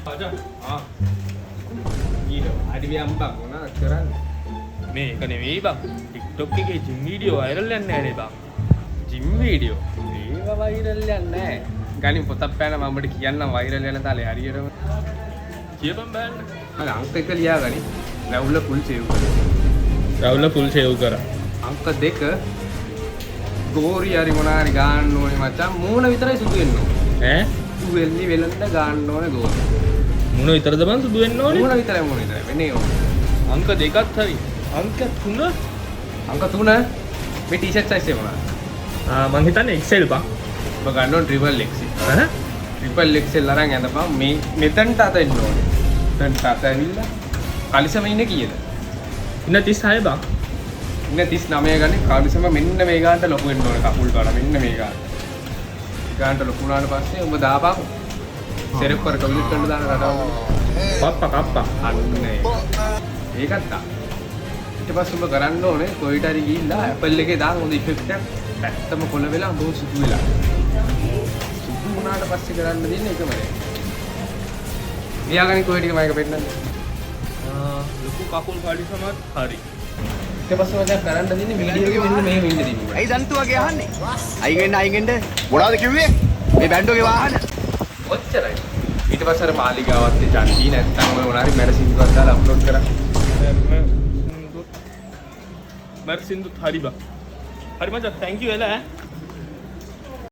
Aja. Ah. Gila, ada biambang mana sekarang? මේක නෙවෙයි බං. TikTok එකේ ජිම් වීඩියෝ වයිරල් යන්නේ නැහැ නේ බං. Gym video. මේක වෛරල් යන්නේ නැහැ. ගණන් පොතක් පෑන මම ඔබට කියන්නම් වෛරල් යන තාලේ හරියටම. කියපන් බලන්න. මම අංක 1 ලියාගනි. රවුල ෆුල් සේව් කරා. රවුල ෆුල් සේව් කරා. අංක 2 ගෝරි හරි මොනාරි ගාන්න ඕනේ මචං. මූණ විතරයි සුදු වෙන්න ඕනේ. ඈ? වෙල්ලි වෙලන්න ගාන්න ඕනේ ගෝරි. මුණ විතරද බං සුදු වෙන්න ඕනේ? මූණ විතරයි වෙන්නේ ඕනේ. අංක 2ත් හරි. අංක 3 අංක 3 මේ ටී-ෂර්ට් සයිස් එක මොනවාද? මං හිතන්නේ XL බං. ඔබ ගන්න ඕනේ ට්‍රිපල් XL. ඈ? ට්‍රිපල් XL අරන් යනපම් මේ මෙතනට අත එන්න ඕනේ. මෙතනට අත ඇවිල්ලා කලිසම ඉන්නේ කීයද? ඉන්න 36 බං. ඉන්න 39 ගන්නේ කලිසම මෙන්න මේ ගානට ලොකු වෙන්න ඕනේ කකුල් පාඩ මෙන්න මේ ගානට. ගානට ලොකු වුණාට පස්සේ ඔබ දාපන්. සෙරෙක් කර කවිලට් කරන්න දාන රටාව. කප්පා. අන්නේ. ඒකත් දා. ඊට පස්සේ ඔබ කරන්න ඕනේ කොයිට හරි ගිහිල්ලා Apple එකේ දාන හොඳ ඉෆෙක්ට් එකක් පැත්තම කොළ වෙලා බොහොම සුදු වෙලා. සුදු වුණාට පස්සේ කරන්න දෙන්නේ එකම දේ. ලියාගනි කොයි ටික මයික පෙන්නන්නේ. ලොකු කකුල් කලිසමත් හරි. ඊට පස්සේ මම කරන්න දෙන්නේ වීඩියෝ එකේ මෙන්න මෙහෙම ඉන්න දෙන්නේ. ඇයි දන්තු වගේ අහන්නේ? අයිගෙන්න මොනවද කිව්වේ? මේ බැන්ඩෝගේ වාහන. ඔච්චරයි. ඊට පස්සේ අර මාලිගාවත් ජන්ටි නැත්තම් ඔය මොනාරි මැර සින්දුවක් දාලා අප්ලෝඩ් කරා. මර් සින්දුත් හරි බං. හරි මචං thank you එලා ඈ.